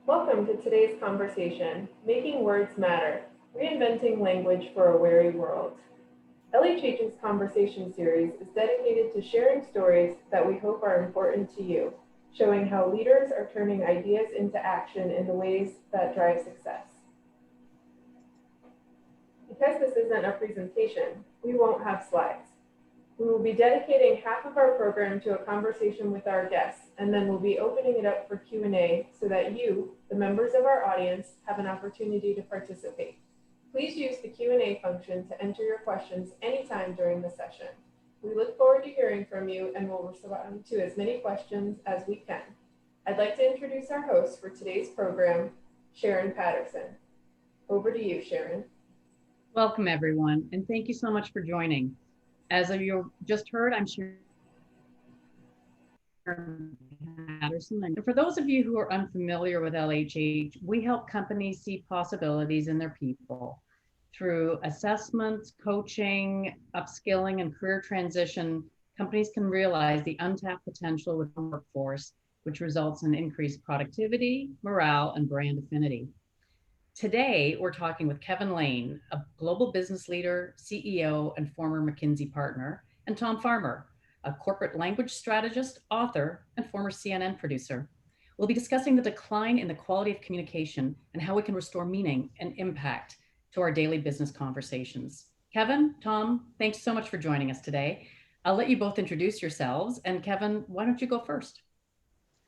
Welcome to today's conversation, Making Words Matter, Reinventing Language for a Wary World. LHH's conversation series is dedicated to sharing stories that we hope are important to you, showing how leaders are turning ideas into action in the ways that drive success. Because this isn't a presentation, we won't have slides. We will be dedicating half of our program to a conversation with our guests, and then we'll be opening it up for Q&A so that you, the members of our audience, have an opportunity to participate. Please use the Q&A function to enter your questions anytime during the session. We look forward to hearing from you and will respond to as many questions as we can. I'd like to introduce our host for today's program, Sharon Patterson. Over to you, Sharon. Welcome, everyone, and thank you so much for joining. As you just heard, I'm Sharon Patterson. And for those of you who are unfamiliar with LHH, we help companies see possibilities in their people. Through assessments, coaching, upskilling, and career transition, companies can realize the untapped potential within the workforce, which results in increased productivity, morale, and brand affinity. Today, we're talking with Kevin Lane, a global business leader, CEO, and former McKinsey partner, and Tom Farmer, a corporate language strategist, author, and former CNN producer. We'll be discussing the decline in the quality of communication and how we can restore meaning and impact to our daily business conversations. Kevin, Tom, thanks so much for joining us today. I'll let you both introduce yourselves. And Kevin, why don't you go first?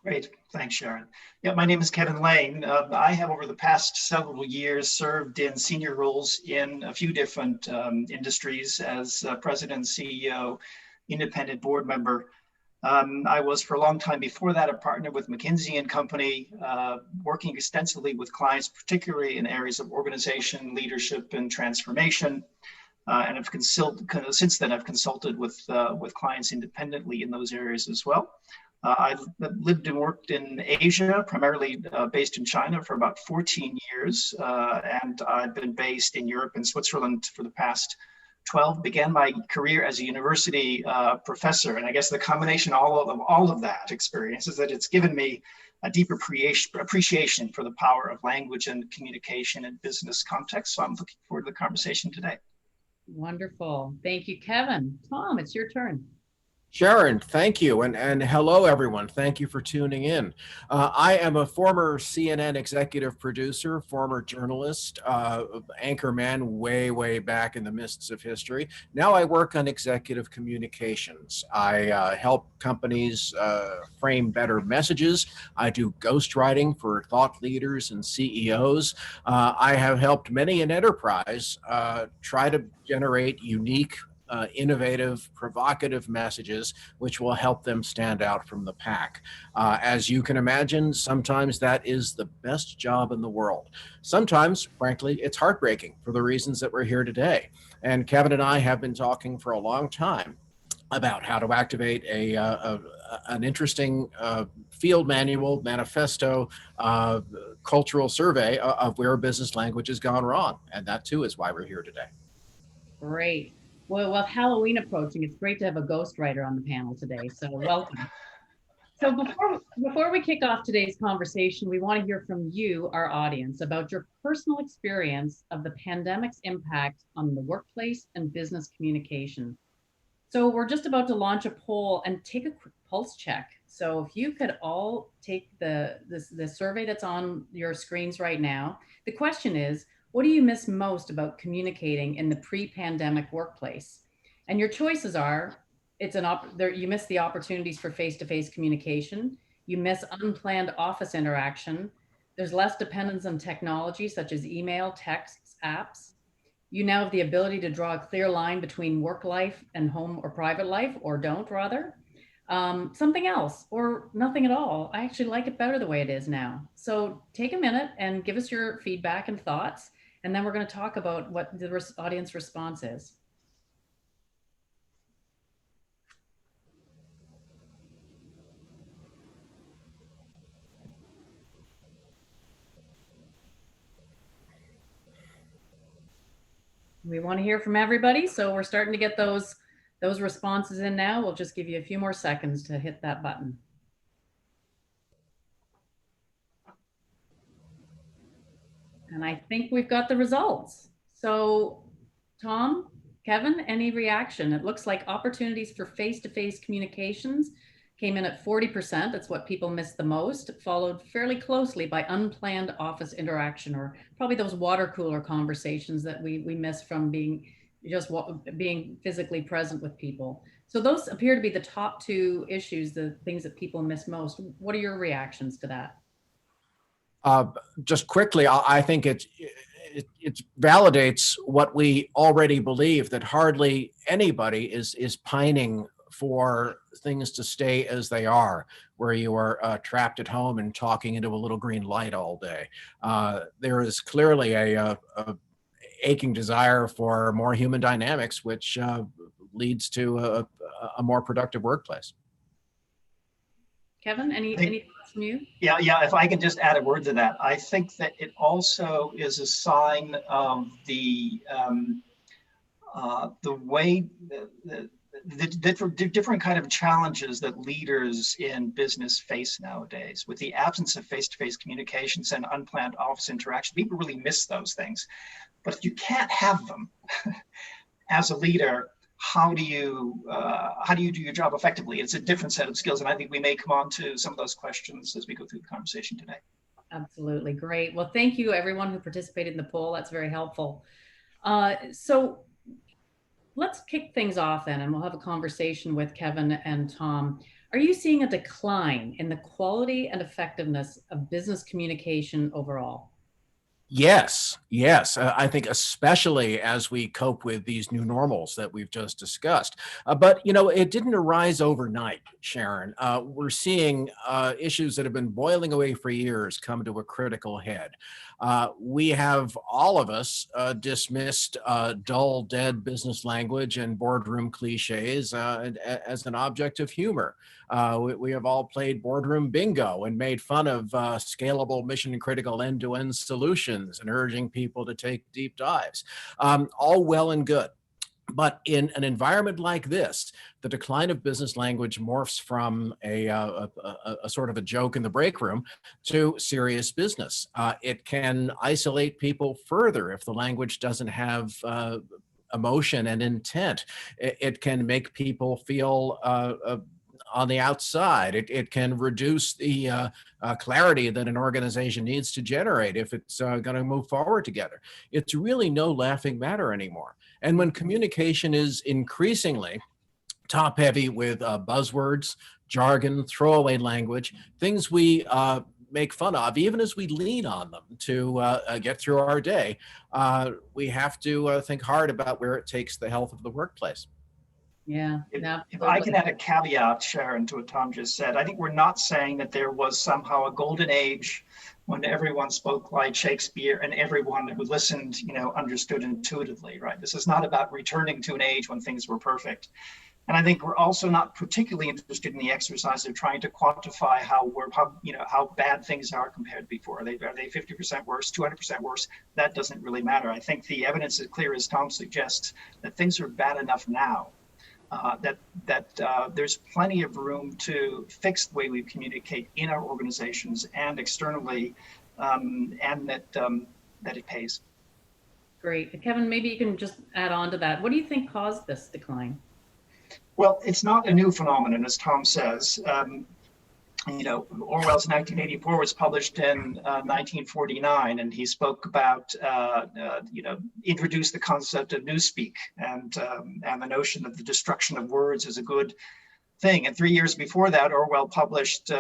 Great. Thanks, Sharon. Yeah, my name is Kevin Lane. I have over the past several years served in senior roles in a few different industries as president, CEO, independent board member. I was for a long time before that a partner with McKinsey and Company, working extensively with clients, particularly in areas of organization, leadership, and transformation. And I've since then I've consulted with clients independently in those areas as well. I've lived and worked in Asia, primarily based in China for about 14 years, and I've been based in Europe and Switzerland for the past 12. Began my career as a university professor, and I guess the combination of all of that experience is that it's given me a deep appreciation for the power of language and communication in business context. So I'm looking forward to the conversation today. Wonderful. Thank you, Kevin. Tom, it's your turn. Sharon, thank you. And hello, everyone. Thank you for tuning in. I am a former CNN executive producer, former journalist, anchor man way back in the mists of history. Now I work on executive communications. I help companies frame better messages. I do ghostwriting for thought leaders and CEOs. I have helped many an enterprise try to generate unique, innovative, provocative messages which will help them stand out from the pack. As you can imagine, sometimes that is the best job in the world. Sometimes, frankly, it's heartbreaking for the reasons that we're here today. And Kevin and I have been talking for a long time about how to activate an interesting field manual, manifesto, cultural survey of where business language has gone wrong. And that too is why we're here today. Great. Well, with Halloween approaching, it's great to have a ghostwriter on the panel today, so welcome. So before we kick off today's conversation, we want to hear from you, our audience, about your personal experience of the pandemic's impact on the workplace and business communication. So we're just about to launch a poll and take a quick pulse check. So if you could all take the survey that's on your screens right now, the question is, what do you miss most about communicating in the pre-pandemic workplace? And your choices are, you miss the opportunities for face-to-face communication, you miss unplanned office interaction, there's less dependence on technology such as email, texts, apps. You now have the ability to draw a clear line between work life and home or private life, or don't rather. Something else or nothing at all. I actually like it better the way it is now. So take a minute and give us your feedback and thoughts. And then we're going to talk about what the audience response is. We want to hear from everybody. So we're starting to get those responses in now. We'll just give you a few more seconds to hit that button. And I think we've got the results. So, Tom, Kevin, any reaction? It looks like opportunities for face-to-face communications came in at 40%. That's what people miss the most, followed fairly closely by unplanned office interaction, or probably those water cooler conversations that we miss from being physically present with people. So those appear to be the top two issues, the things that people miss most. What are your reactions to that? Just quickly, I think it validates what we already believe, that hardly anybody is pining for things to stay as they are, where you are trapped at home and talking into a little green light all day. There is clearly a aching desire for more human dynamics, which leads to a more productive workplace. Kevin, any thoughts from you? Yeah. If I can just add a word to that, I think that it also is a sign of the way the different kind of challenges that leaders in business face nowadays. With the absence of face-to-face communications and unplanned office interaction, people really miss those things. But if you can't have them as a leader, how do you do your job effectively? It's a different set of skills, and I think we may come on to some of those questions as we go through the conversation today. Absolutely. Great. Well, thank you everyone who participated in the poll. That's very helpful. So let's kick things off then, and we'll have a conversation with Kevin and Tom. Are you seeing a decline in the quality and effectiveness of business communication overall? Yes. I think especially as we cope with these new normals that we've just discussed. But, it didn't arise overnight, Sharon. We're seeing issues that have been boiling away for years come to a critical head. We have, all of us, dismissed dull, dead business language and boardroom cliches as an object of humor. We have all played boardroom bingo and made fun of scalable, mission-critical end-to-end solutions and urging people to take deep dives. All well and good. But in an environment like this, the decline of business language morphs from a sort of a joke in the break room to serious business. It can isolate people further if the language doesn't have emotion and intent. It can make people feel on the outside. It can reduce the clarity that an organization needs to generate if it's going to move forward together. It's really no laughing matter anymore. And when communication is increasingly top heavy with buzzwords, jargon, throwaway language, things we make fun of, even as we lean on them to get through our day, we have to think hard about where it takes the health of the workplace. Yeah. If I can add a caveat, Sharon, to what Tom just said, I think we're not saying that there was somehow a golden age when everyone spoke like Shakespeare and everyone who listened, understood intuitively, right? This is not about returning to an age when things were perfect. And I think we're also not particularly interested in the exercise of trying to quantify how bad things are compared to before. Are they 50% worse, 200% worse? That doesn't really matter. I think the evidence is clear, as Tom suggests, that things are bad enough now. That there's plenty of room to fix the way we communicate in our organizations and externally, and that it pays. Great. Kevin, maybe you can just add on to that. What do you think caused this decline? Well, it's not a new phenomenon, as Tom says. Orwell's 1984 was published in 1949, and he spoke about, introduced the concept of newspeak and the notion that the destruction of words is a good thing. And 3 years before that, Orwell published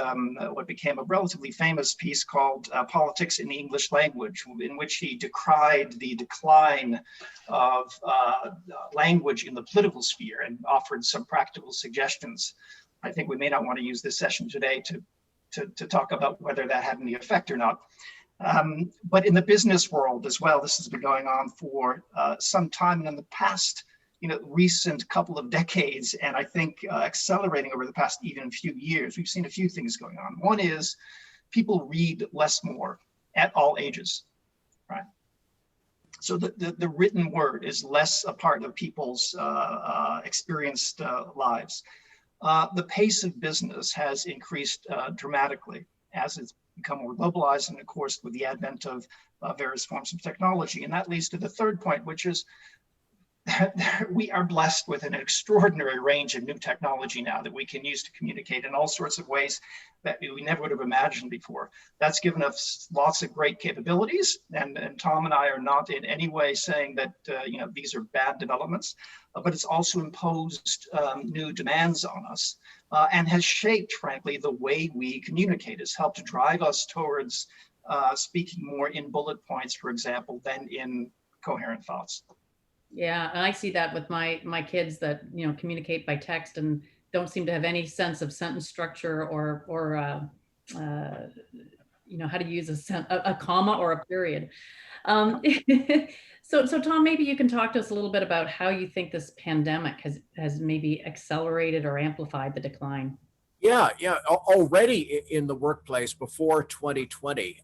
what became a relatively famous piece called Politics in the English Language, in which he decried the decline of language in the political sphere and offered some practical suggestions. I think we may not want to use this session today to talk about whether that had any effect or not. But in the business world as well, this has been going on for some time. And in the past, recent couple of decades, and I think accelerating over the past even few years, we've seen a few things going on. One is people read less more at all ages, right? So the written word is less a part of people's experienced lives. The pace of business has increased dramatically, as become more globalized, and of course, with the advent of various forms of technology. And that leads to the third point, which is we are blessed with an extraordinary range of new technology now that we can use to communicate in all sorts of ways that we never would have imagined before. That's given us lots of great capabilities, and Tom and I are not in any way saying that these are bad developments, but it's also imposed new demands on us and has shaped, frankly, the way we communicate. It's helped to drive us towards speaking more in bullet points, for example, than in coherent thoughts. Yeah, and I see that with my kids that communicate by text and don't seem to have any sense of sentence structure or how to use a comma or a period. So Tom, maybe you can talk to us a little bit about how you think this pandemic has maybe accelerated or amplified the decline. Yeah. Already in the workplace before 2020,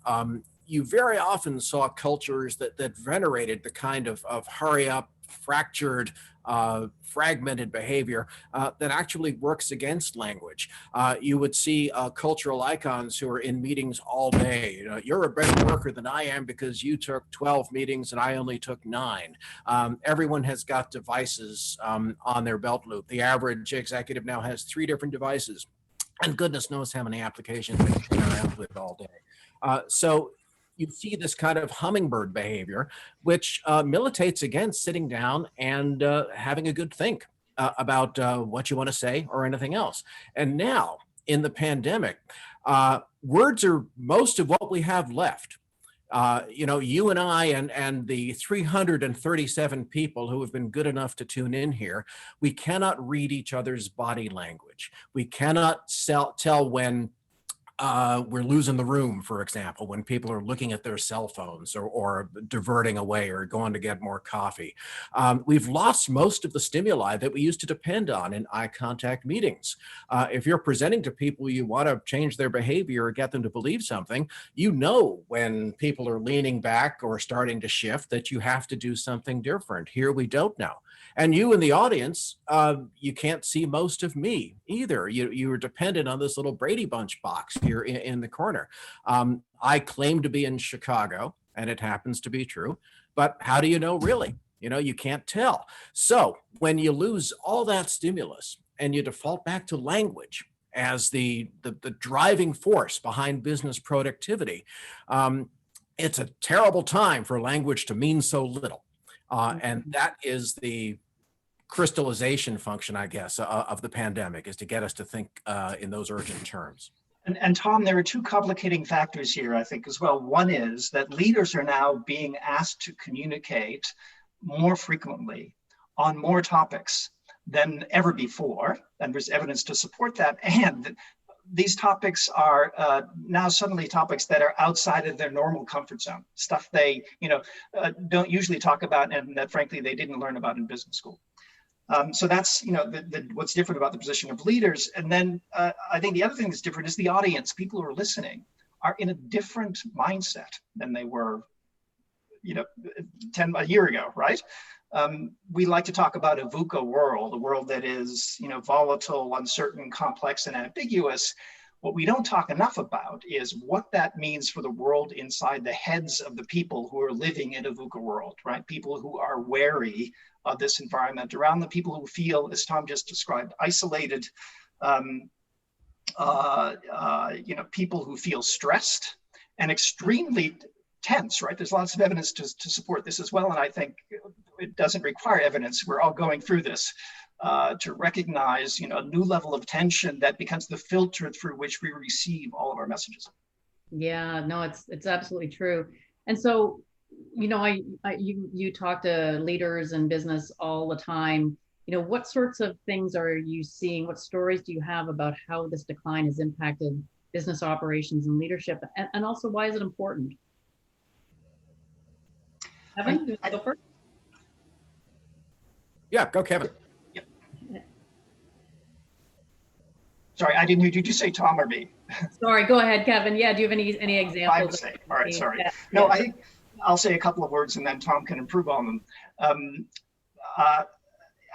you very often saw cultures that venerated the kind of hurry up, fractured, fragmented behavior that actually works against language. You would see cultural icons who are in meetings all day. You're a better worker than I am because you took 12 meetings and I only took 9. Everyone has got devices on their belt loop. The average executive now has 3 different devices, and goodness knows how many applications they can around with all day. So you see this kind of hummingbird behavior, which militates against sitting down and having a good think about what you want to say or anything else. And now in the pandemic, words are most of what we have left. You and I and the 337 people who have been good enough to tune in here, we cannot read each other's body language. We cannot tell when we're losing the room, for example, when people are looking at their cell phones or diverting away or going to get more coffee. We've lost most of the stimuli that we used to depend on in eye contact meetings. If you're presenting to people, you want to change their behavior or get them to believe something, when people are leaning back or starting to shift that you have to do something different. Here we don't know. And you in the audience, you can't see most of me either. You are dependent on this little Brady Bunch box here in the corner. I claim to be in Chicago, and it happens to be true, but how do you know really? You can't tell. So when you lose all that stimulus and you default back to language as the driving force behind business productivity, it's a terrible time for language to mean so little. And that is the crystallization function, I guess, of the pandemic, is to get us to think in those urgent terms. And Tom, there are 2 complicating factors here, I think, as well. One is that leaders are now being asked to communicate more frequently on more topics than ever before, and there's evidence to support that. And these topics are now suddenly topics that are outside of their normal comfort zone, stuff they don't usually talk about, and that frankly they didn't learn about in business school. So that's what's different about the position of leaders. And then I think the other thing that's different is the audience. People who are listening are in a different mindset than they were a year ago, right? We like to talk about a VUCA world, a world that is, volatile, uncertain, complex, and ambiguous. What we don't talk enough about is what that means for the world inside the heads of the people who are living in a VUCA world, right? People who are wary of this environment around them, people who feel, as Tom just described, isolated, people who feel stressed and extremely tense, right? There's lots of evidence to support this as well. And I think it doesn't require evidence. We're all going through this to recognize, a new level of tension that becomes the filter through which we receive all of our messages. Yeah, no, it's absolutely true. And so, you talk to leaders in business all the time. What sorts of things are you seeing? What stories do you have about how this decline has impacted business operations and leadership? And also, why is it important? Kevin, go first. Yeah, go Kevin. Yep. Sorry, I didn't hear. Did you say Tom or me? Sorry, go ahead, Kevin. Yeah, do you have any examples? My mistake. All right, sorry. Yeah. No, I think I'll say a couple of words and then Tom can improve on them.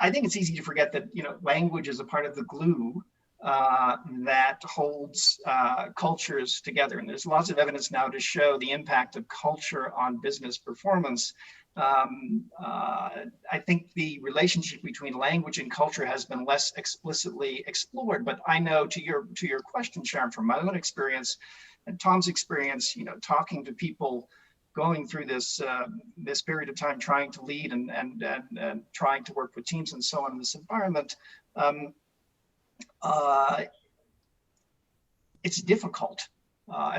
I think it's easy to forget that language is a part of the glue that holds cultures together. And there's lots of evidence now to show the impact of culture on business performance. I think the relationship between language and culture has been less explicitly explored, but I know to your question, Sharon, from my own experience and Tom's experience, talking to people going through this this period of time, trying to lead and trying to work with teams and so on in this environment, it's difficult.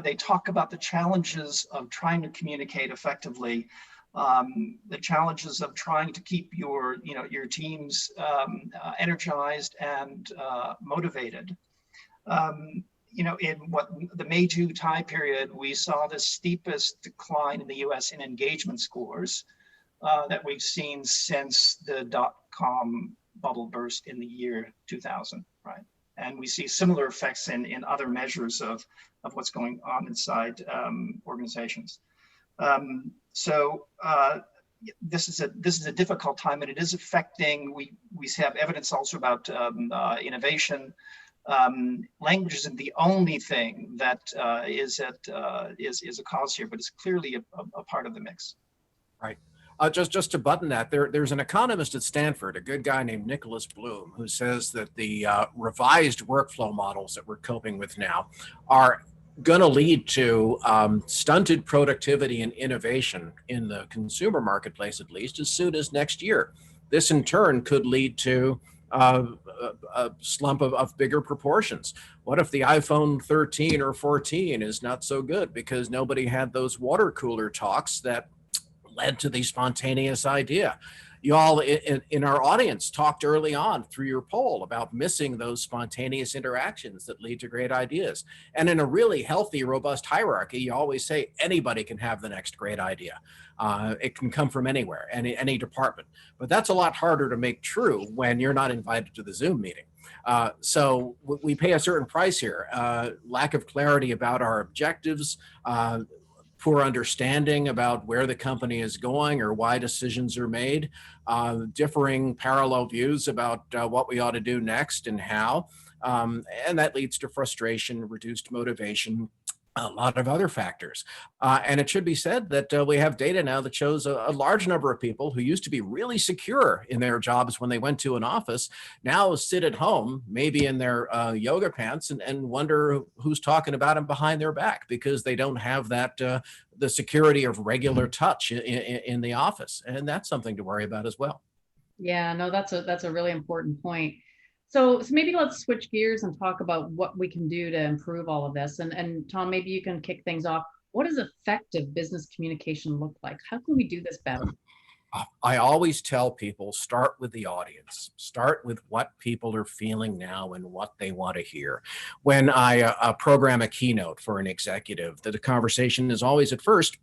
They talk about the challenges of trying to communicate effectively, the challenges of trying to keep your teams energized and motivated. In what the May 2 time period, we saw the steepest decline in the US in engagement scores that we've seen since the dot-com bubble burst in the year 2000, right? And we see similar effects in other measures of what's going on inside organizations. This is a difficult time, and it is affecting. We have evidence also about innovation. Language isn't the only thing that is a cause here, but it's clearly a part of the mix. Right. Just to button that, there's an economist at Stanford, a good guy named Nicholas Bloom, who says that the revised workflow models that we're coping with now are going to lead to stunted productivity and innovation in the consumer marketplace, at least as soon as next year. This in turn could lead to a slump of bigger proportions. What if the iPhone 13 or 14 is not so good because nobody had those water cooler talks that led to the spontaneous idea? You all in our audience talked early on through your poll about missing those spontaneous interactions that lead to great ideas. And in a really healthy, robust hierarchy, you always say anybody can have the next great idea. It can come from anywhere, any department. But that's a lot harder to make true when you're not invited to the Zoom meeting. So we pay a certain price here. Lack of clarity about our objectives, poor understanding about where the company is going or why decisions are made, differing parallel views about what we ought to do next and how. And that leads to frustration, reduced motivation, a lot of other factors. And it should be said that we have data now that shows a large number of people who used to be really secure in their jobs when they went to an office now sit at home, maybe in their yoga pants, and wonder who's talking about them behind their back because they don't have that the security of regular touch in the office. And that's something to worry about as well. Yeah, no, that's a really important point. So maybe let's switch gears and talk about what we can do to improve all of this. And Tom, maybe you can kick things off. What does effective business communication look like? How can we do this better? I always tell people, start with the audience. Start with what people are feeling now and what they want to hear. When I program a keynote for an executive, the conversation is always at first,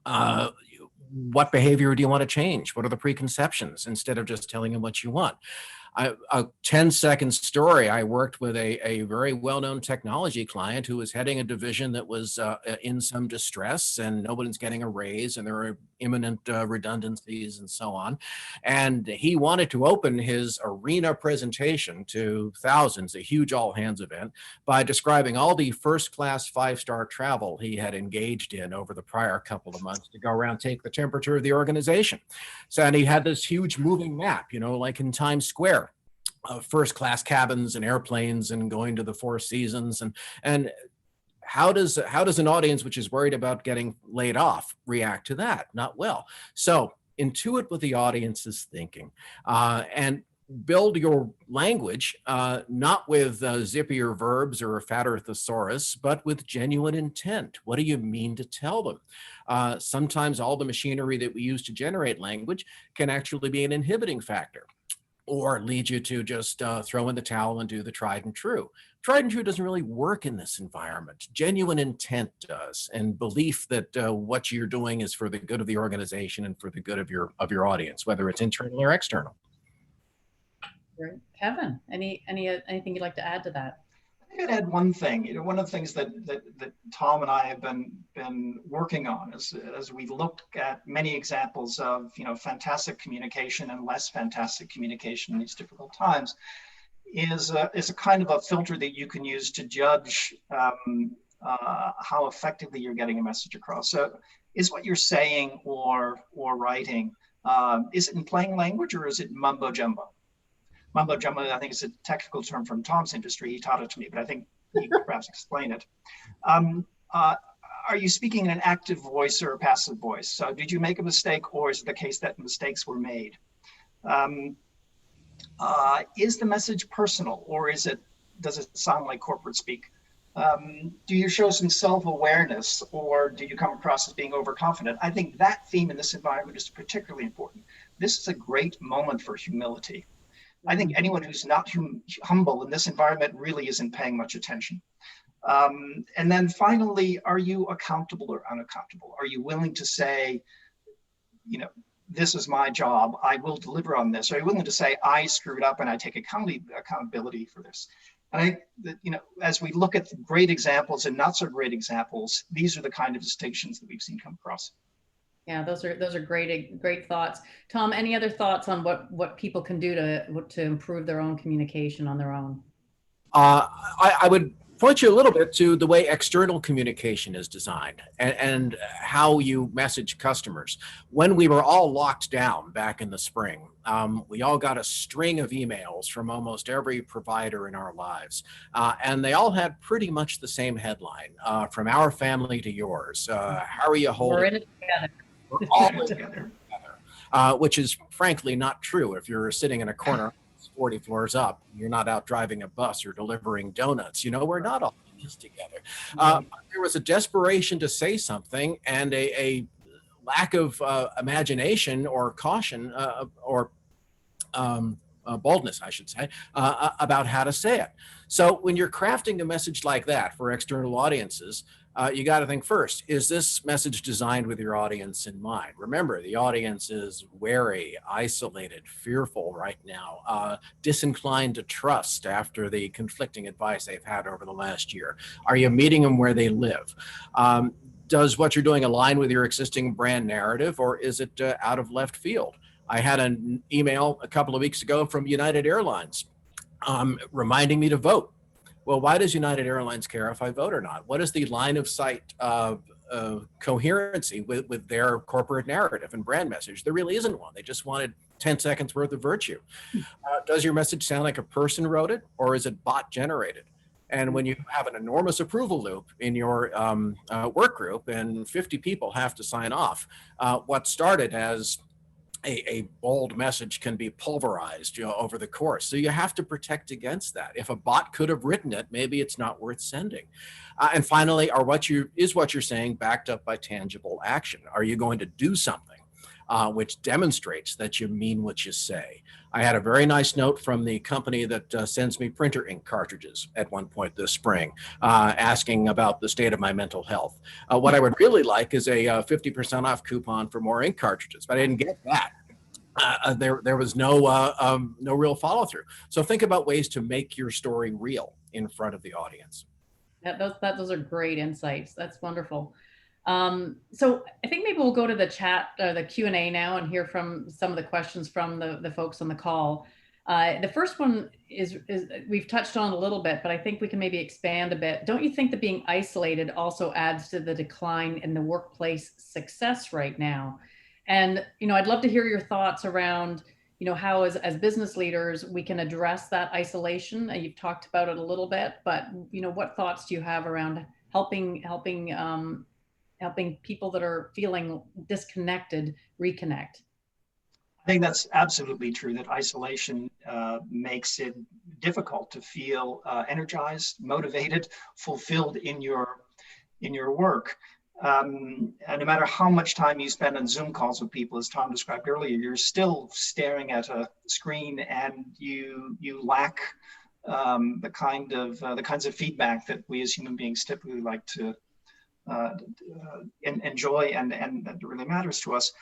what behavior do you want to change? What are the preconceptions? Instead of just telling them what you want. A 10-second story. I worked with a very well-known technology client who was heading a division that was in some distress, and nobody's getting a raise, and there are imminent redundancies and so on. And he wanted to open his arena presentation to thousands, a huge all-hands event, by describing all the first-class 5-star travel he had engaged in over the prior couple of months to go around, take the temperature of the organization. So, and he had this huge moving map, like in Times Square, first-class cabins and airplanes and going to the Four Seasons. And how does an audience which is worried about getting laid off react to that? Not well. So intuit what the audience is thinking, and build your language, not with zippier verbs or a fatter thesaurus, but with genuine intent. What do you mean to tell them? Sometimes all the machinery that we use to generate language can actually be an inhibiting factor, or lead you to just throw in the towel and do the tried and true. Tried and true doesn't really work in this environment. Genuine intent does, and belief that what you're doing is for the good of the organization and for the good of your audience, whether it's internal or external. Great. Kevin, anything you'd like to add to that? I could add one thing. One of the things that Tom and I have been working on as we look at many examples of fantastic communication and less fantastic communication in these difficult times, is a kind of a filter that you can use to judge how effectively you're getting a message across. So is what you're saying or writing, is it in plain language or is it mumbo jumbo? Mumbo jumbo, I think, is a technical term from Tom's industry. He taught it to me, but I think he could perhaps explain it. Are you speaking in an active voice or a passive voice? So did you make a mistake, or is it the case that mistakes were made? Is the message personal, or does it sound like corporate speak? Do you show some self-awareness, or do you come across as being overconfident? I think that theme in this environment is particularly important. This is a great moment for humility. I think anyone who's not humble in this environment really isn't paying much attention. And then finally, are you accountable or unaccountable? Are you willing to say, this is my job, I will deliver on this? Are you willing to say, I screwed up and I take accountability for this? And I think that, as we look at the great examples and not so great examples, these are the kind of distinctions that we've seen come across. Yeah, those are great thoughts. Tom, any other thoughts on what people can do to improve their own communication on their own? I would point you a little bit to the way external communication is designed and how you message customers. When we were all locked down back in the spring, we all got a string of emails from almost every provider in our lives. And they all had pretty much the same headline, from our family to yours. How are you holding? We're in it together. We're all in it together. Which is frankly not true. If you're sitting in a corner 40 floors up, you're not out driving a bus or delivering donuts. We're not all in this together. There was a desperation to say something and a lack of imagination or caution or boldness, I should say, about how to say it. So when you're crafting a message like that for external audiences, you got to think first, is this message designed with your audience in mind? Remember, the audience is wary, isolated, fearful right now, disinclined to trust after the conflicting advice they've had over the last year. Are you meeting them where they live? Does what you're doing align with your existing brand narrative, or is it out of left field? I had an email a couple of weeks ago from United Airlines reminding me to vote. Well, why does United Airlines care if I vote or not? What is the line of sight coherency with their corporate narrative and brand message? There really isn't one. They just wanted 10 seconds worth of virtue. Does your message sound like a person wrote it, or is it bot generated? And when you have an enormous approval loop in your work group and 50 people have to sign off, what started as a bold message can be pulverized, over the course. So you have to protect against that. If a bot could have written it, maybe it's not worth sending. And finally, is what you're saying backed up by tangible action? Are you going to do something which demonstrates that you mean what you say? I had a very nice note from the company that sends me printer ink cartridges at one point this spring, asking about the state of my mental health. What I would really like is a 50% off coupon for more ink cartridges, but I didn't get that. There was no real follow through. So think about ways to make your story real in front of the audience. Those are great insights. That's wonderful. So I think maybe we'll go to the chat, the Q&A now, and hear from some of the questions from the folks on the call. The first one is we've touched on a little bit, but I think we can maybe expand a bit. Don't you think that being isolated also adds to the decline in the workplace success right now? And, I'd love to hear your thoughts around, how as business leaders, we can address that isolation. You've talked about it a little bit, but, what thoughts do you have around helping people that are feeling disconnected reconnect? I think that's absolutely true, that isolation makes it difficult to feel energized, motivated, fulfilled in your work. And no matter how much time you spend on Zoom calls with people, as Tom described earlier, you're still staring at a screen, and you lack the kinds of feedback that we as human beings typically like to enjoy and that really matters to us.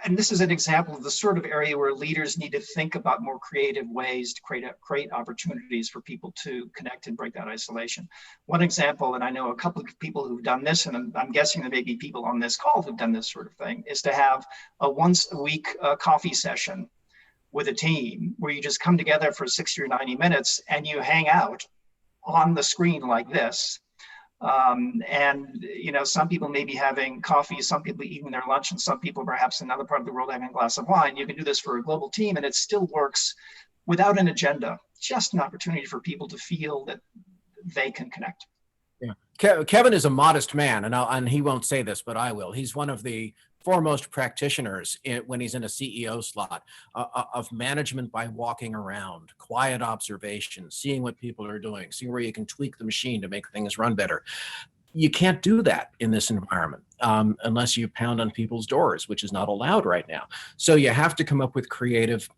And this is an example of the sort of area where leaders need to think about more creative ways to create opportunities for people to connect and break that isolation. One example, and I know a couple of people who've done this, and I'm guessing there may be people on this call who've done this sort of thing, is to have a once a week coffee session with a team where you just come together for 60 or 90 minutes and you hang out on the screen like this. And some people may be having coffee, some people eating their lunch, and some people perhaps in another part of the world having a glass of wine. You can do this for a global team and it still works without an agenda, just an opportunity for people to feel that they can connect. Yeah. Kevin is a modest man, and he won't say this, but I will. He's one of the foremost practitioners when he's in a CEO slot of management by walking around, quiet observation, seeing what people are doing, seeing where you can tweak the machine to make things run better. You can't do that in this environment unless you pound on people's doors, which is not allowed right now. So you have to come up with creative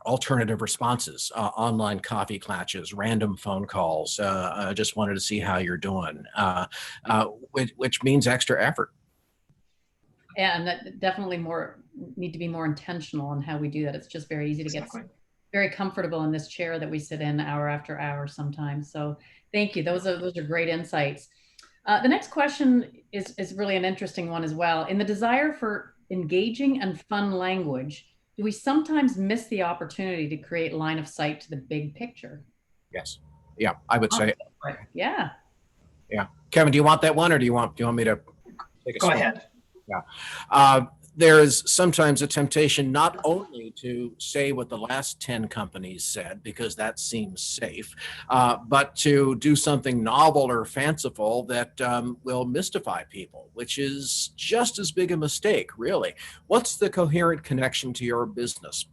alternative responses, online coffee clatches, random phone calls. I just wanted to see how you're doing, which means extra effort. And that definitely need to be more intentional in how we do that. It's just very easy to get very comfortable in this chair that we sit in hour after hour sometimes. So thank you. Those are great insights. The next question is really an interesting one as well. In the desire for engaging and fun language, do we sometimes miss the opportunity to create line of sight to the big picture? Yes. Yeah, I would say. Yeah. Yeah. Kevin, do you want that one, or do you want me to take a Go ahead. Yeah. There is sometimes a temptation not only to say what the last 10 companies said, because that seems safe, but to do something novel or fanciful that will mystify people, which is just as big a mistake, really. What's the coherent connection to your business?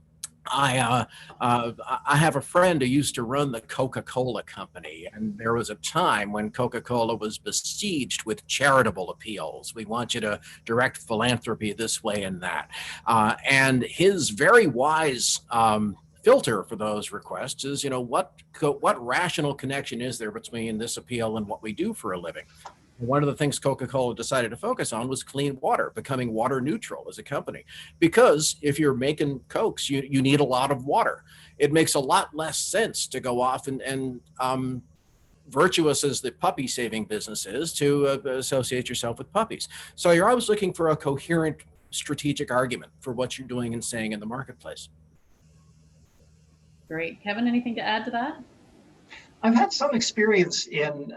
I have a friend who used to run the Coca-Cola company, and there was a time when Coca-Cola was besieged with charitable appeals. We want you to direct philanthropy this way and that. And his very wise filter for those requests is, what rational connection is there between this appeal and what we do for a living? One of the things Coca-Cola decided to focus on was clean water, becoming water neutral as a company. Because if you're making Cokes, you need a lot of water. It makes a lot less sense to go off and virtuous as the puppy saving business is, to associate yourself with puppies. So you're always looking for a coherent strategic argument for what you're doing and saying in the marketplace. Great. Kevin, anything to add to that? I've had some experience in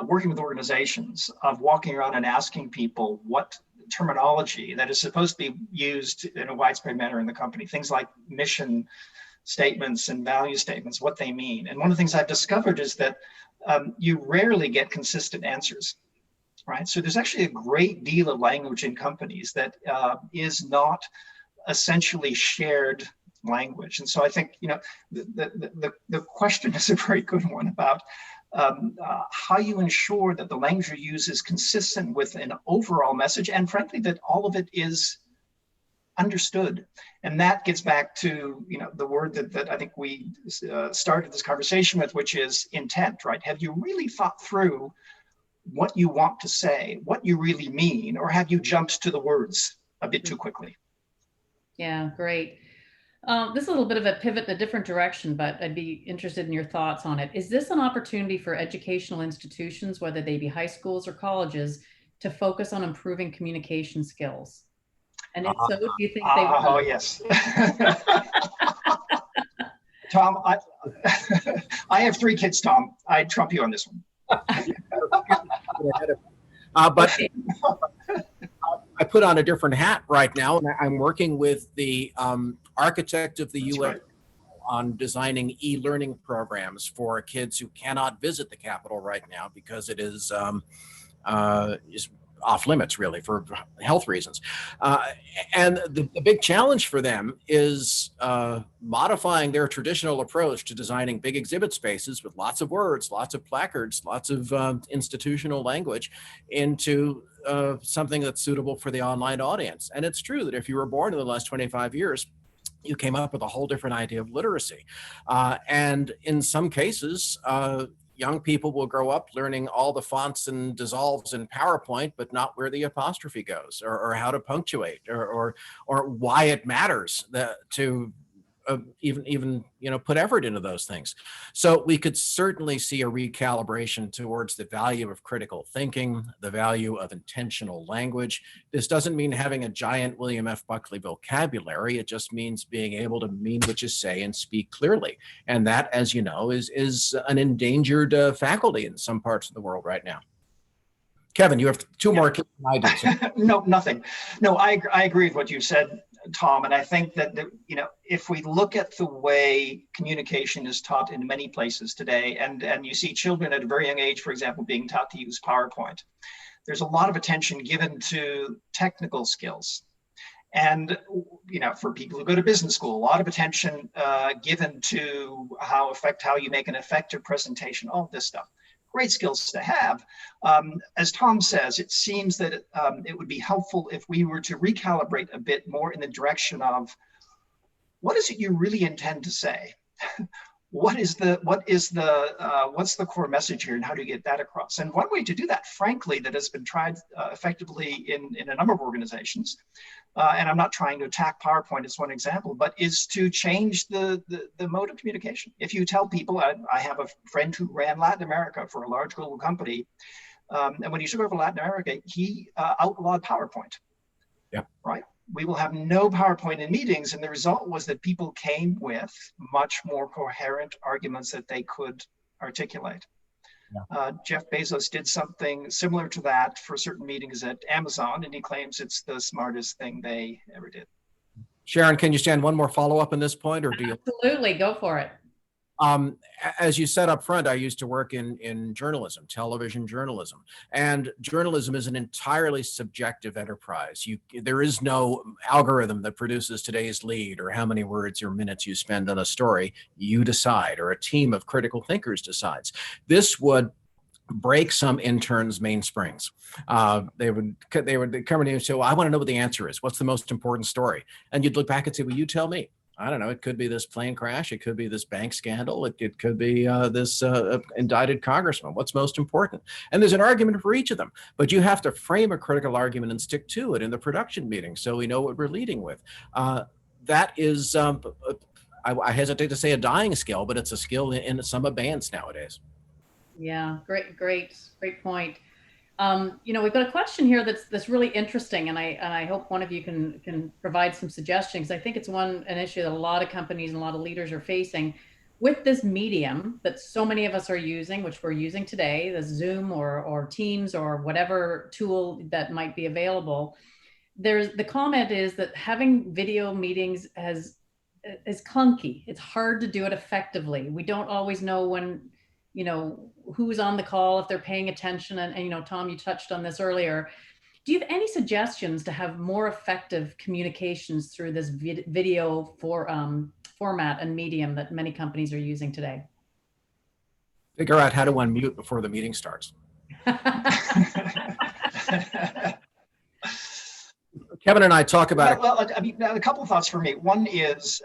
working with organizations of walking around and asking people what terminology that is supposed to be used in a widespread manner in the company, things like mission statements and value statements, what they mean. And one of the things I've discovered is that you rarely get consistent answers, right? So there's actually a great deal of language in companies that is not essentially shared language. And so I think, the question is a very good one about how you ensure that the language you use is consistent with an overall message, and frankly, that all of it is understood. And that gets back to, the word that I think we started this conversation with, which is intent, right? Have you really thought through what you want to say, what you really mean, or have you jumped to the words a bit too quickly? Yeah, great. This is a little bit of a pivot in a different direction, but I'd be interested in your thoughts on it. Is this an opportunity for educational institutions, whether they be high schools or colleges, to focus on improving communication skills? And if so, do you think they will? Oh, yes. Tom, I have 3 kids, Tom. I trump you on this one. But I put on a different hat right now, and I'm working with the architect of the U.S. on designing e-learning programs for kids who cannot visit the Capitol right now because it is off limits, really, for health reasons. And the big challenge for them is modifying their traditional approach to designing big exhibit spaces with lots of words, lots of placards, lots of institutional language into something that's suitable for the online audience. And it's true that if you were born in the last 25 years, you came up with a whole different idea of literacy. And in some cases, young people will grow up learning all the fonts and dissolves in PowerPoint, but not where the apostrophe goes, or how to punctuate, or why it matters to even put effort into those things. So we could certainly see a recalibration towards the value of critical thinking, the value of intentional language. This doesn't mean having a giant William F. Buckley vocabulary. It just means being able to mean what you say and speak clearly. And that, as you know, is an endangered faculty in some parts of the world right now. Kevin, you have two more kids than I do. So. No, nothing. No, I agree with what you said, Tom. And I think that, if we look at the way communication is taught in many places today, and you see children at a very young age, for example, being taught to use PowerPoint, there's a lot of attention given to technical skills. And, for people who go to business school, a lot of attention given to how you make an effective presentation, all this stuff. Great skills to have. As Tom says, it seems that it would be helpful if we were to recalibrate a bit more in the direction of what is it you really intend to say? What's the core message here, and how do you get that across? And one way to do that, frankly, that has been tried effectively in a number of organizations, and I'm not trying to attack PowerPoint as one example, but is to change the mode of communication. If you tell people, I have a friend who ran Latin America for a large global company, and when he took over Latin America, he outlawed PowerPoint. Yeah. Right. We will have no PowerPoint in meetings. And the result was that people came with much more coherent arguments that they could articulate. Yeah. Jeff Bezos did something similar to that for certain meetings at Amazon, and he claims it's the smartest thing they ever did. Sharon, can you stand one more follow-up on this point, or do you? Absolutely, go for it. As you said up front, I used to work in journalism, television journalism, and journalism is an entirely subjective enterprise. There is no algorithm that produces today's lead or how many words or minutes you spend on a story. You decide, or a team of critical thinkers decides. This would break some interns' mainsprings. They would come in and say, well, I want to know what the answer is. What's the most important story? And you'd look back and say, well, you tell me. I don't know. It could be this plane crash. It could be this bank scandal. It could be this indicted congressman. What's most important? And there's an argument for each of them. But you have to frame a critical argument and stick to it in the production meeting so we know what we're leading with. That is, I hesitate to say a dying skill, but it's a skill in some abeyance nowadays. Yeah, great point. We've got a question here that's really interesting, and I hope one of you can provide some suggestions. I think it's an issue that a lot of companies and a lot of leaders are facing with this medium that so many of us are using, which we're using today, the Zoom or Teams or whatever tool that might be available. The comment is that having video meetings is clunky. It's hard to do it effectively. We don't always know when, who's on the call, if they're paying attention. And Tom, you touched on this earlier. Do you have any suggestions to have more effective communications through this video format and medium that many companies are using today? Figure out how to unmute before the meeting starts. Kevin and I talk about it. Well, a couple of thoughts for me. One is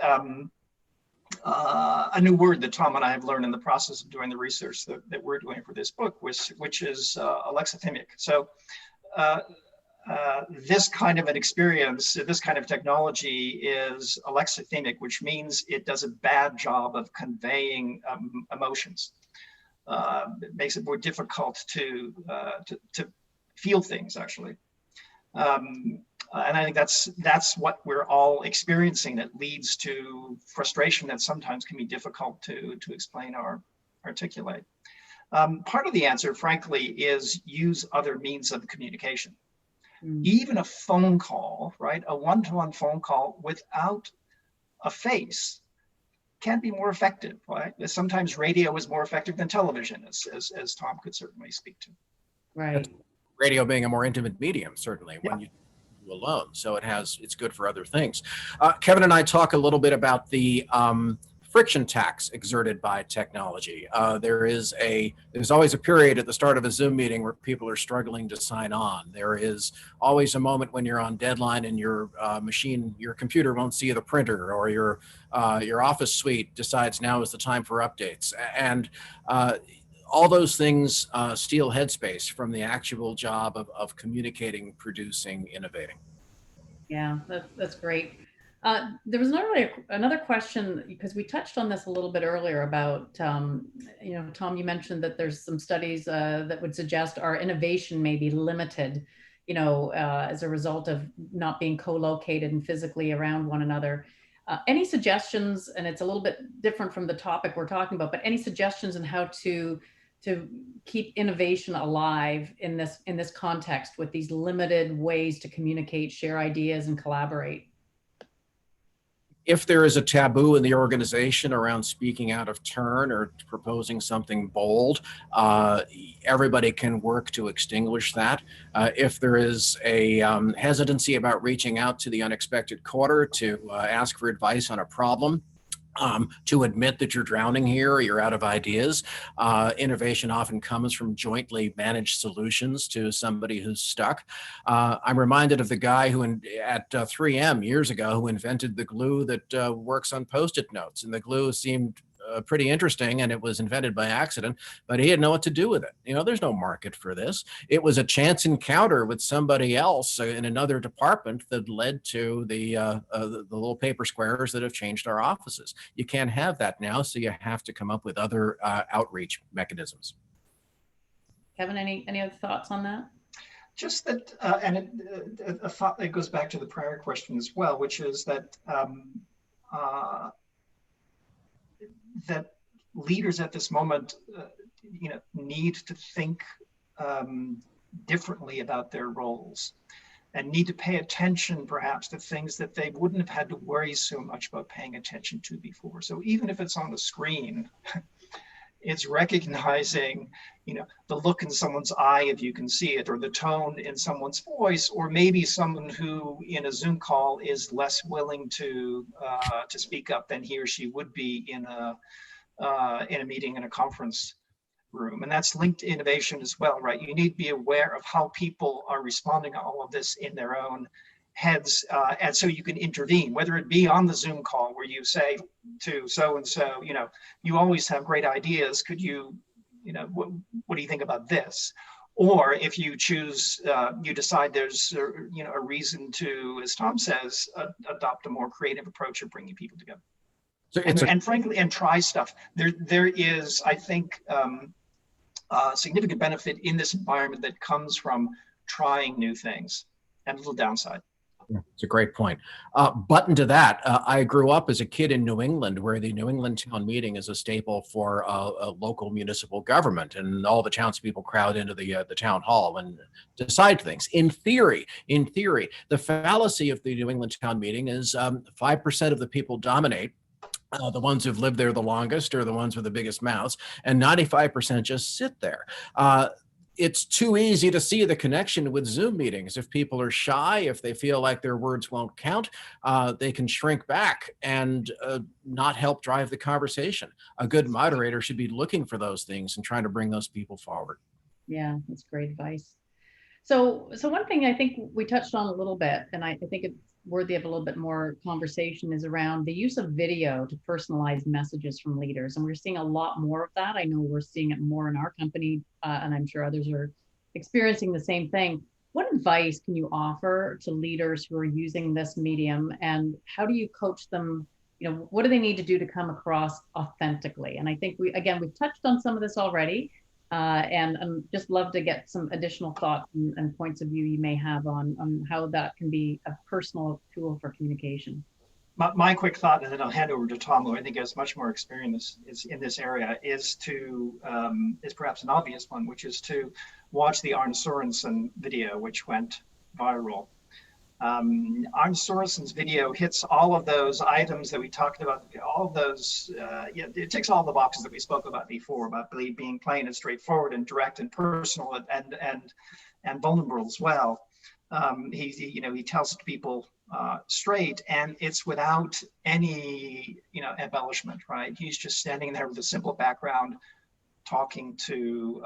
a new word that Tom and I have learned in the process of doing the research that we're doing for this book, which is alexithymic. So this kind of an experience, this kind of technology is alexithymic, which means it does a bad job of conveying emotions. It makes it more difficult to feel things, actually. And I think that's what we're all experiencing, that leads to frustration that sometimes can be difficult to explain or articulate. Part of the answer, frankly, is use other means of communication. Even a phone call, right? A one-to-one phone call without a face can be more effective, right? Sometimes radio is more effective than television, as Tom could certainly speak to. Right. Radio being a more intimate medium, certainly, when you alone, so it's good for other things. Kevin and I talk a little bit about the friction tax exerted by technology. There's always a period at the start of a Zoom meeting where people are struggling to sign on. There is always a moment when you're on deadline and your computer won't see the printer, or your office suite decides now is the time for updates. And all those things steal headspace from the actual job of communicating, producing, innovating. Yeah, that's great. There was another question, because we touched on this a little bit earlier about, you know, Tom, you mentioned that there's some studies that would suggest our innovation may be limited, you know, as a result of not being co-located and physically around one another. Any suggestions, and it's a little bit different from the topic we're talking about, but any suggestions on how to keep innovation alive in this context with these limited ways to communicate, share ideas, and collaborate? If there is a taboo in the organization around speaking out of turn or proposing something bold, everybody can work to extinguish that. If there is a hesitancy about reaching out to the unexpected caller to ask for advice on a problem, to admit that you're drowning here or you're out of ideas. Innovation often comes from jointly managed solutions to somebody who's stuck. I'm reminded of the guy who at 3M years ago who invented the glue that works on Post-it notes. And the glue seemed pretty interesting, and it was invented by accident, but he didn't know what to do with it. You know, there's no market for this. It was a chance encounter with somebody else in another department that led to the little paper squares that have changed our offices. You can't have that now, so you have to come up with other outreach mechanisms. Kevin, any other thoughts on that? Just that, a thought that goes back to the prior question as well, which is that that leaders at this moment, you know, need to think differently about their roles, and need to pay attention perhaps to things that they wouldn't have had to worry so much about paying attention to before. So even if it's on the screen, it's recognizing, you know, the look in someone's eye if you can see it, or the tone in someone's voice, or maybe someone who in a Zoom call is less willing to speak up than he or she would be in a meeting in a conference room. And that's linked to innovation as well, right? You need to be aware of how people are responding to all of this in their own heads, and so you can intervene, whether it be on the Zoom call where you say to so-and-so, you know, you always have great ideas. Could you, you know, what do you think about this? Or if you choose, you decide there's, you know, a reason to, as Tom says, adopt a more creative approach of bringing people together. So and frankly, and try stuff. There is, I think, significant benefit in this environment that comes from trying new things, and a little downside. It's a great point. Button to that, I grew up as a kid in New England, where the New England town meeting is a staple for a local municipal government, and all the townspeople crowd into the town hall and decide things. In theory, the fallacy of the New England town meeting is 5% of the people dominate. The ones who've lived there the longest are the ones with the biggest mouths, and 95% just sit there. It's too easy to see the connection with Zoom meetings. If people are shy, if they feel like their words won't count, they can shrink back and not help drive the conversation. A good moderator should be looking for those things and trying to bring those people forward. Yeah, that's great advice. So one thing I think we touched on a little bit, and I think it's worthy of a little bit more conversation, is around the use of video to personalize messages from leaders. And we're seeing a lot more of that. I know we're seeing it more in our company, and I'm sure others are experiencing the same thing. What advice can you offer to leaders who are using this medium, and how do you coach them? You know, what do they need to do to come across authentically? And I think we've touched on some of this already. And just love to get some additional thoughts and points of view you may have on how that can be a personal tool for communication. My quick thought, and then I'll hand over to Tom, who I think has much more experience in this area, is perhaps an obvious one, which is to watch the Arne Sorensen video, which went viral. Arne Sorensen's video hits all of those items that we talked about, all of those, it ticks all the boxes that we spoke about before, about being plain and straightforward and direct and personal and vulnerable as well. He tells people straight, and it's without any, embellishment, right? He's just standing there with a simple background, talking to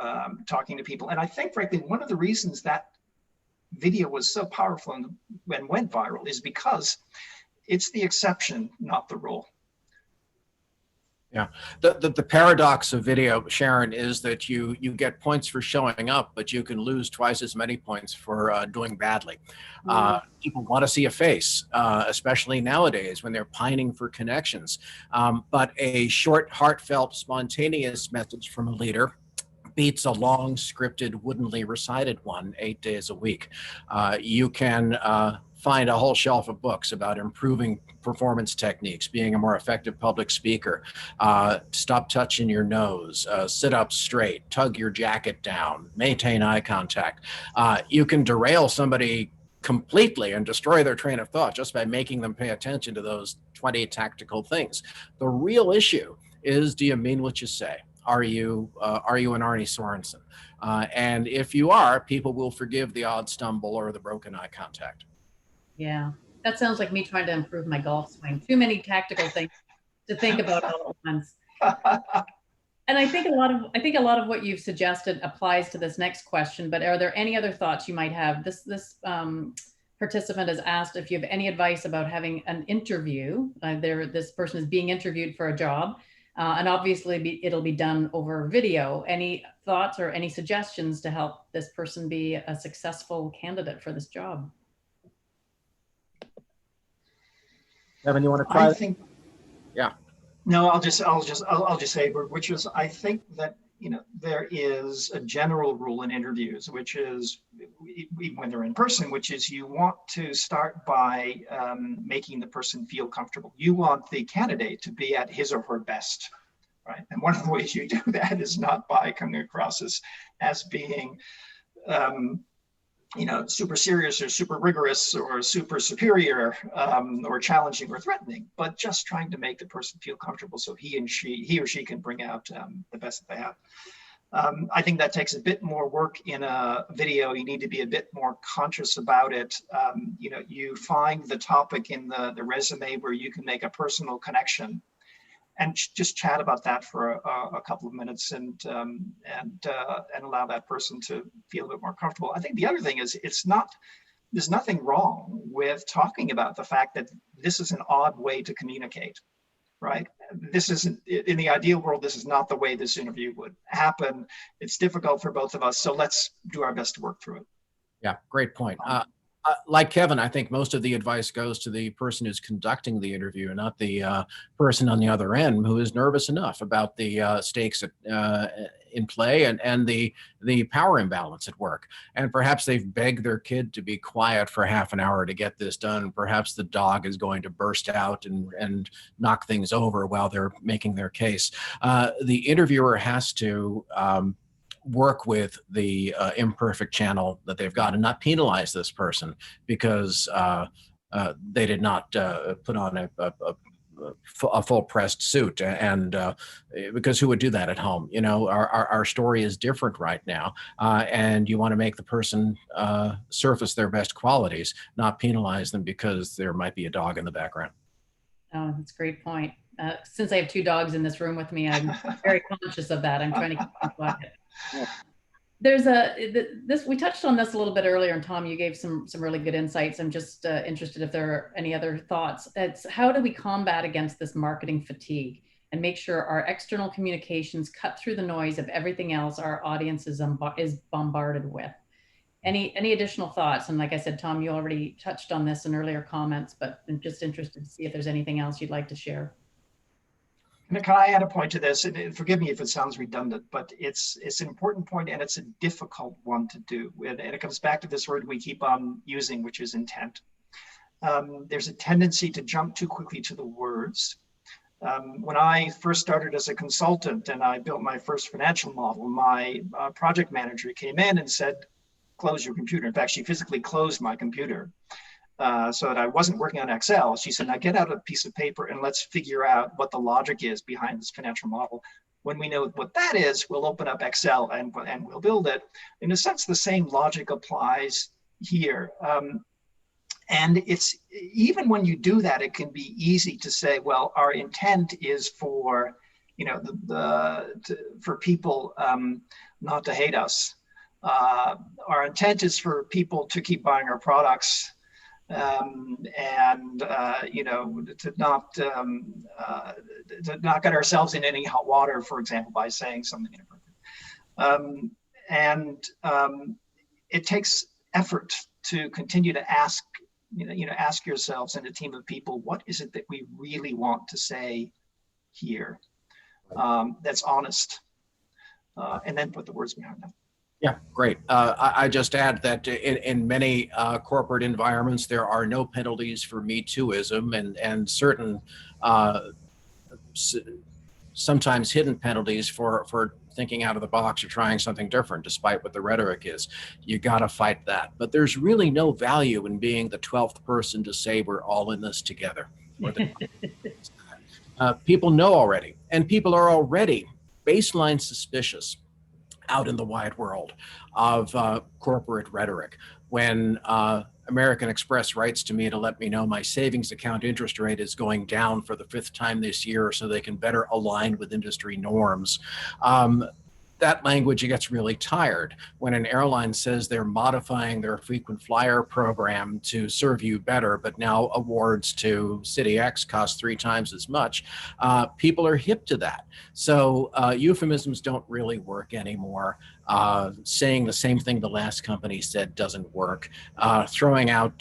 people. And I think, frankly, one of the reasons that video was so powerful and went viral is because it's the exception, not the rule. Yeah. The paradox of video, Sharon, is that you get points for showing up, but you can lose twice as many points for doing badly. People want to see a face, especially nowadays when they're pining for connections. But a short, heartfelt, spontaneous message from a leader beats a long scripted, woodenly recited one 8 days a week. You can find a whole shelf of books about improving performance techniques, being a more effective public speaker, stop touching your nose, sit up straight, tug your jacket down, maintain eye contact. You can derail somebody completely and destroy their train of thought just by making them pay attention to those 20 tactical things. The real issue is, do you mean what you say? Are you an Arnie Sorensen? And if you are, people will forgive the odd stumble or the broken eye contact. Yeah, that sounds like me trying to improve my golf swing. Too many tactical things to think about all at once. And I think a lot of what you've suggested applies to this next question. But are there any other thoughts you might have? This participant has asked if you have any advice about having an interview. This person is being interviewed for a job. And obviously it'll be done over video. Any thoughts or any suggestions to help this person be a successful candidate for this job? Evan, you want to try? I think, yeah. No, I'll just say, which is, I think that, there is a general rule in interviews, which is, even when they're in person, which is you want to start by making the person feel comfortable. You want the candidate to be at his or her best, right? And one of the ways you do that is not by coming across as being, super serious or super rigorous or super superior or challenging or threatening, but just trying to make the person feel comfortable so he or she can bring out the best that they have. I think that takes a bit more work in a video. You need to be a bit more conscious about it. You find the topic in the resume where you can make a personal connection and just chat about that for a couple of minutes and allow that person to feel a bit more comfortable. I think the other thing is there's nothing wrong with talking about the fact that this is an odd way to communicate, right? This isn't, in the ideal world, this is not the way this interview would happen. It's difficult for both of us, so let's do our best to work through it. Yeah, great point. Like Kevin, I think most of the advice goes to the person who's conducting the interview, not the person on the other end who is nervous enough about the stakes in play and the power imbalance at work. And perhaps they've begged their kid to be quiet for half an hour to get this done. Perhaps the dog is going to burst out and knock things over while they're making their case. The interviewer has to work with the imperfect channel that they've got and not penalize this person because they did not put on a full pressed suit, and because who would do that at home? Our story is different right now, and you want to make the person surface their best qualities, not penalize them because there might be a dog in the background. Oh, that's a great point. Since I have 2 dogs in this room with me, I'm very conscious of that. I'm trying to keep them quiet. There's we touched on this a little bit earlier, and Tom, you gave some really good insights. I'm just interested if there are any other thoughts. It's how do we combat against this marketing fatigue and make sure our external communications cut through the noise of everything else our audience is bombarded with? Any additional thoughts? And like I said, Tom, you already touched on this in earlier comments, but I'm just interested to see if there's anything else you'd like to share. Can I add a point to this? And forgive me if it sounds redundant, but it's an important point and it's a difficult one to do. And it comes back to this word we keep on using, which is intent. There's a tendency to jump too quickly to the words. When I first started as a consultant and I built my first financial model, my project manager came in and said, close your computer. In fact, she physically closed my computer. So that I wasn't working on Excel. She said, now get out a piece of paper and let's figure out what the logic is behind this financial model. When we know what that is, we'll open up Excel and we'll build it. In a sense, the same logic applies here. And it's even when you do that, it can be easy to say, well, our intent is for, for people not to hate us. Our intent is for people to keep buying our products. you know, to not get ourselves in any hot water, for example, by saying something inappropriate. It takes effort to continue to ask, ask yourselves and a team of people, what is it that we really want to say here? That's honest, and then put the words behind that. Yeah, great. I just add that in many corporate environments, there are no penalties for Me Tooism, and certain sometimes hidden penalties for thinking out of the box or trying something different, despite what the rhetoric is. You got to fight that. But there's really no value in being the 12th person to say we're all in this together. People know already, and people are already baseline suspicious out in the wide world of corporate rhetoric. When American Express writes to me to let me know my savings account interest rate is going down for the 5th time this year so they can better align with industry norms, that language gets really tired. When an airline says they're modifying their frequent flyer program to serve you better, but now awards to City X cost 3 times as much, people are hip to that. So euphemisms don't really work anymore. Saying the same thing the last company said doesn't work. Throwing out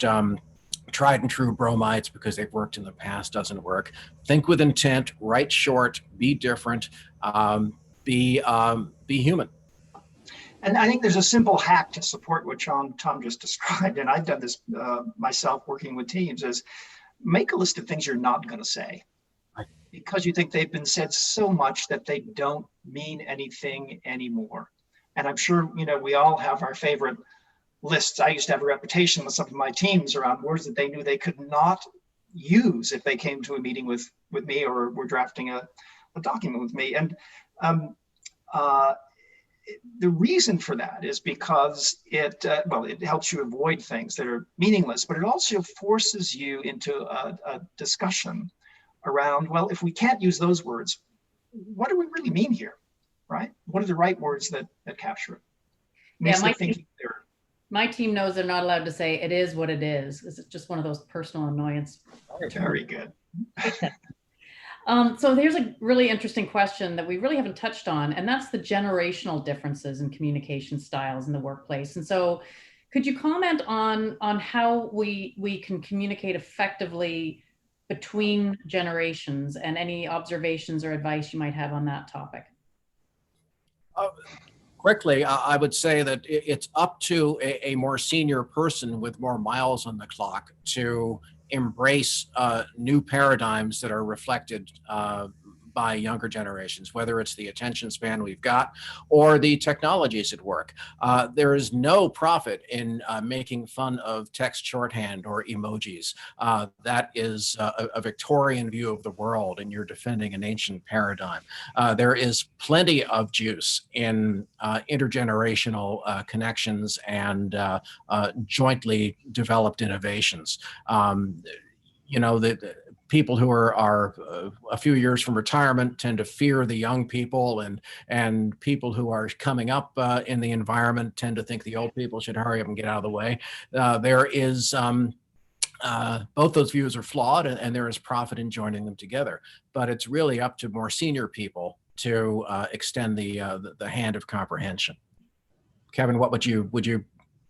tried and true bromides because they've worked in the past doesn't work. Think with intent, write short, be different, be human. And I think there's a simple hack to support what Tom just described, and I've done this myself working with teams, is make a list of things you're not going to say, right, because you think they've been said so much that they don't mean anything anymore. And I'm sure, we all have our favorite lists. I used to have a reputation with some of my teams around words that they knew they could not use if they came to a meeting with me or were drafting a document with me. And the reason for that is because it helps you avoid things that are meaningless, but it also forces you into a discussion around, well, if we can't use those words, what do we really mean here, right? What are the right words that capture it? Makes the thinking clearer. My team knows they're not allowed to say it is what it is. It's just one of those personal annoyance. Very good. So here's a really interesting question that we really haven't touched on, and that's the generational differences in communication styles in the workplace. And so could you comment on how we can communicate effectively between generations, and any observations or advice you might have on that topic? Quickly, I would say that it's up to a more senior person with more miles on the clock to embrace new paradigms that are reflected by younger generations, whether it's the attention span we've got or the technologies at work. There is no profit in making fun of text shorthand or emojis. That is a Victorian view of the world, and you're defending an ancient paradigm. There is plenty of juice in intergenerational connections and jointly developed innovations. The people who are a few years from retirement tend to fear the young people, and people who are coming up in the environment tend to think the old people should hurry up and get out of the way. There is both those views are flawed, and there is profit in joining them together. But it's really up to more senior people to extend the hand of comprehension. Kevin, what would you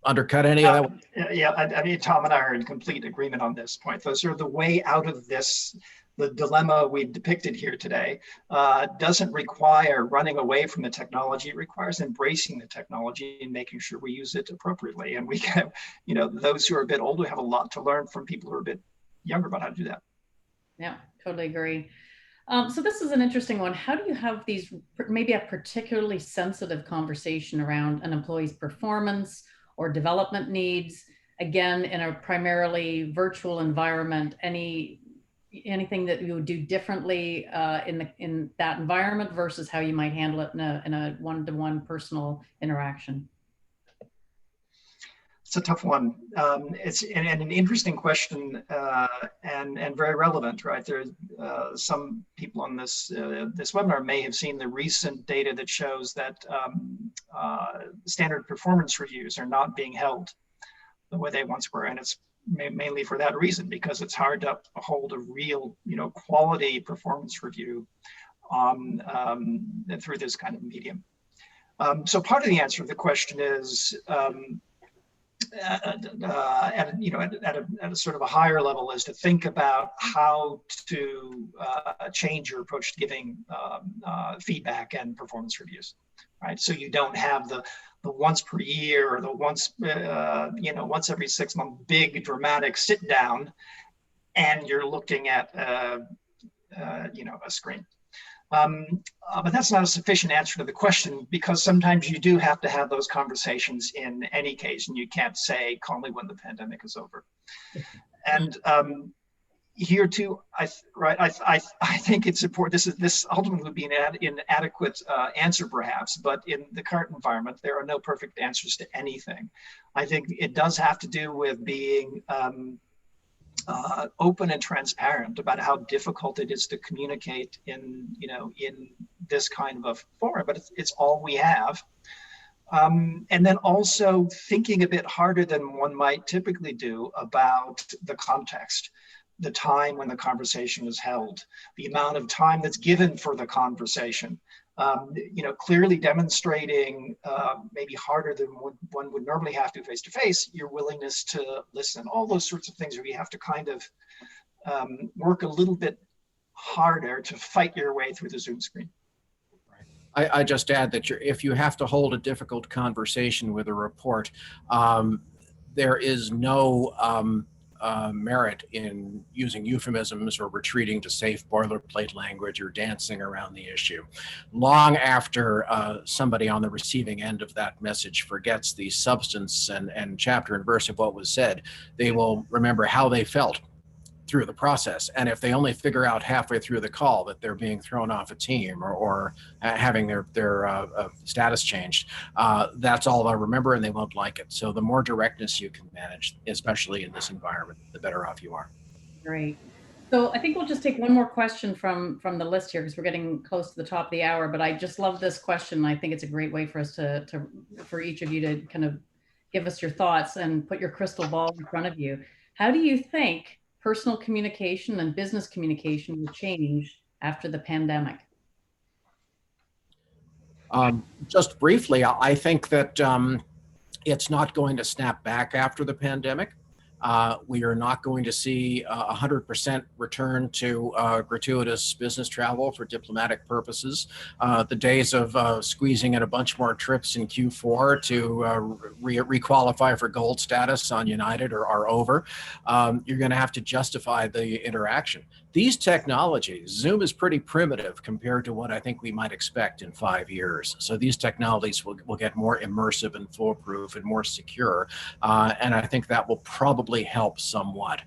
undercut any of that? Yeah, I mean, Tom and I are in complete agreement on this point. Those are the way out of this. The dilemma we depicted here today doesn't require running away from the technology. It requires embracing the technology and making sure we use it appropriately. And we have, those who are a bit older have a lot to learn from people who are a bit younger about how to do that. Yeah, totally agree. So this is an interesting one. How do you have these, maybe a particularly sensitive conversation around an employee's performance or development needs, again, in a primarily virtual environment? Anything that you would do differently in that environment versus how you might handle it in a one-to-one personal interaction? It's a tough one. It's an interesting question and very relevant, right? There some people on this webinar may have seen the recent data that shows that standard performance reviews are not being held the way they once were, and it's mainly for that reason, because it's hard to hold a real, quality performance review through this kind of medium. So part of the answer to the question is, at a sort of a higher level, is to think about how to change your approach to giving feedback and performance reviews, right? So you don't have the once per year or the once every 6 month big dramatic sit down, and you're looking at a screen. But that's not a sufficient answer to the question, because sometimes you do have to have those conversations in any case, and you can't say, call me when the pandemic is over. And here too, I think it's important. This ultimately would be an inadequate answer perhaps, but in the current environment, there are no perfect answers to anything. I think it does have to do with being open and transparent about how difficult it is to communicate in this kind of a forum, but it's all we have. And then also thinking a bit harder than one might typically do about the context, the time when the conversation is held, the amount of time that's given for the conversation. Clearly demonstrating, maybe harder than one would normally have to face-to-face, your willingness to listen, all those sorts of things where you have to kind of work a little bit harder to fight your way through the Zoom screen. I just add that if you have to hold a difficult conversation with a report, there is no merit in using euphemisms or retreating to safe boilerplate language or dancing around the issue. Long after somebody on the receiving end of that message forgets the substance and chapter and verse of what was said, they will remember how they felt through the process. And if they only figure out halfway through the call that they're being thrown off a team or having their status changed, that's all they'll remember, and they won't like it. So the more directness you can manage, especially in this environment, the better off you are. Great. So I think we'll just take one more question from the list here, because we're getting close to the top of the hour, but I just love this question. I think it's a great way for us for each of you to kind of give us your thoughts and put your crystal ball in front of you. How do you think personal communication and business communication will change after the pandemic? Just briefly, I think that it's not going to snap back after the pandemic. We are not going to see 100% return to gratuitous business travel for diplomatic purposes. The days of squeezing in a bunch more trips in Q4 to re-qualify for gold status on United are over. You're going to have to justify the interaction. These technologies, Zoom is pretty primitive compared to what I think we might expect in 5 years. So these technologies will get more immersive and foolproof and more secure. And I think that will probably help somewhat.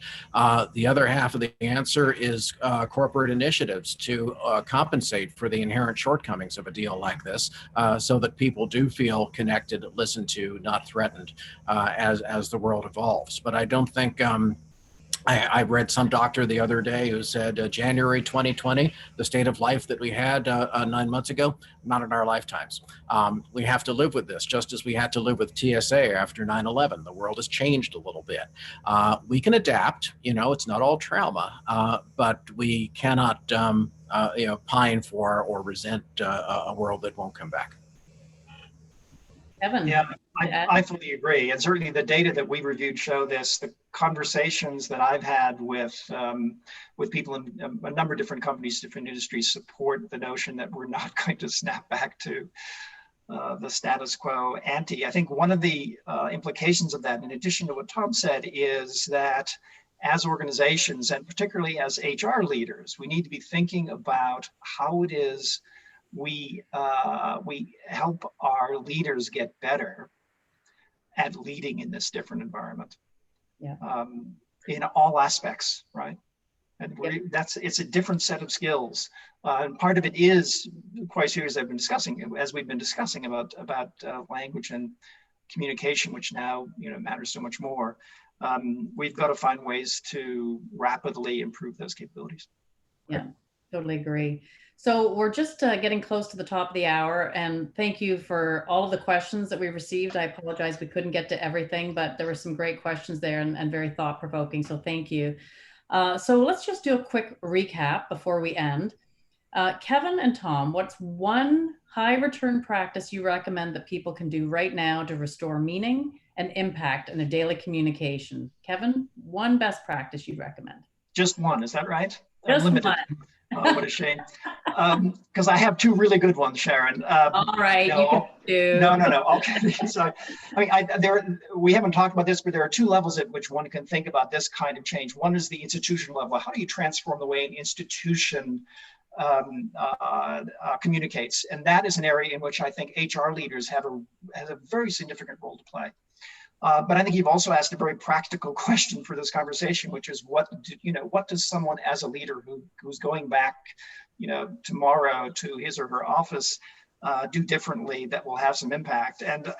The other half of the answer is corporate initiatives to compensate for the inherent shortcomings of a deal like this, so that people do feel connected, listened to, not threatened as the world evolves. But I don't think I read some doctor the other day who said January 2020, the state of life that we had 9 months ago, not in our lifetimes. We have to live with this, just as we had to live with TSA after 9/11. The world has changed a little bit. We can adapt, it's not all trauma, but we cannot pine for or resent a world that won't come back. Kevin? Yeah, I fully agree. And certainly the data that we reviewed show this. The conversations that I've had with people in a number of different companies, different industries, support the notion that we're not going to snap back to the status quo ante. I think one of the implications of that, in addition to what Tom said, is that as organizations, and particularly as HR leaders, we need to be thinking about how it is we help our leaders get better at leading in this different environment. Yeah. In all aspects, right? And it's a different set of skills. And part of it is quite serious. We've been discussing about language and communication, which now matters so much more. We've got to find ways to rapidly improve those capabilities. Yeah. Totally agree. So we're just getting close to the top of the hour, and thank you for all of the questions that we received. I apologize we couldn't get to everything, but there were some great questions there and very thought-provoking, so thank you. So let's just do a quick recap before we end. Kevin and Tom, what's one high return practice you recommend that people can do right now to restore meaning and impact in a daily communication? Kevin, one best practice you'd recommend? Just one, is that right? Just Unlimited. one. Oh, what a shame. Because I have two really good ones, Sharon. All right, you can do. No. Okay. So, I mean, we haven't talked about this, but there are two levels at which one can think about this kind of change. One is the institutional level. How do you transform the way an institution communicates? And that is an area in which I think HR leaders have a very significant role to play. But I think you've also asked a very practical question for this conversation, which is what does someone as a leader who's going back, tomorrow to his or her office do differently that will have some impact? And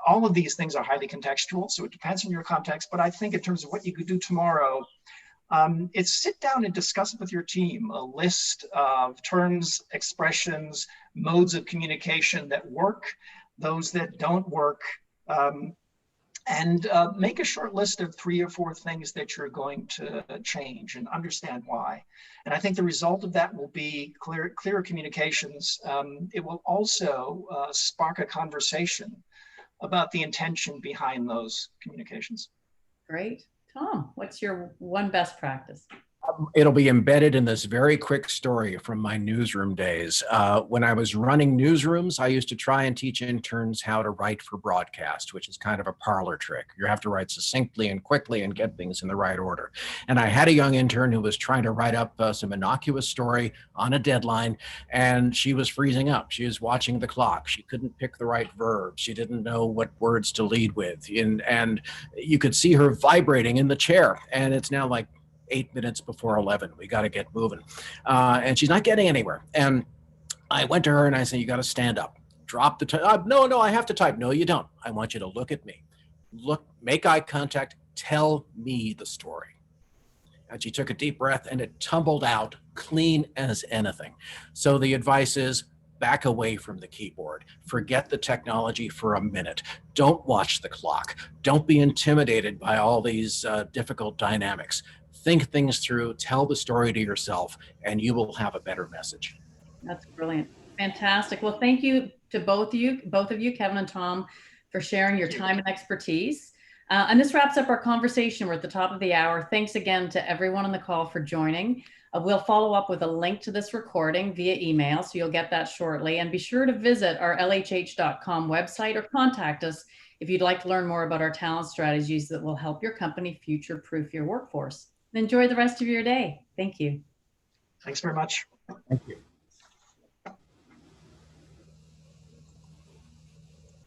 all of these things are highly contextual, so it depends on your context. But I think in terms of what you could do tomorrow, it's sit down and discuss it with your team, a list of terms, expressions, modes of communication that work, those that don't work. And make a short list of 3 or 4 things that you're going to change and understand why. And I think the result of that will be clearer communications. It will also spark a conversation about the intention behind those communications. Great. Tom, what's your one best practice? It'll be embedded in this very quick story from my newsroom days. When I was running newsrooms, I used to try and teach interns how to write for broadcast, which is kind of a parlor trick. You have to write succinctly and quickly and get things in the right order. And I had a young intern who was trying to write up some innocuous story on a deadline, and she was freezing up. She was watching the clock. She couldn't pick the right verb. She didn't know what words to lead with. And you could see her vibrating in the chair. And it's now like 8 minutes before 11. We got to get moving. And she's not getting anywhere. And I went to her and I said, you got to stand up, drop the type. No, I have to type. No, you don't. I want you to look at me. Look, make eye contact. Tell me the story. And she took a deep breath and it tumbled out clean as anything. So the advice is back away from the keyboard. Forget the technology for a minute. Don't watch the clock. Don't be intimidated by all these difficult dynamics. Think things through, tell the story to yourself, and you will have a better message. That's brilliant. Fantastic. Well, thank you to both of you, Kevin and Tom, for sharing your time and expertise. And this wraps up our conversation. We're at the top of the hour. Thanks again to everyone on the call for joining. We'll follow up with a link to this recording via email, so you'll get that shortly. And be sure to visit our lhh.com website or contact us if you'd like to learn more about our talent strategies that will help your company future-proof your workforce. Enjoy the rest of your day. Thank you. Thanks very much. Thank you.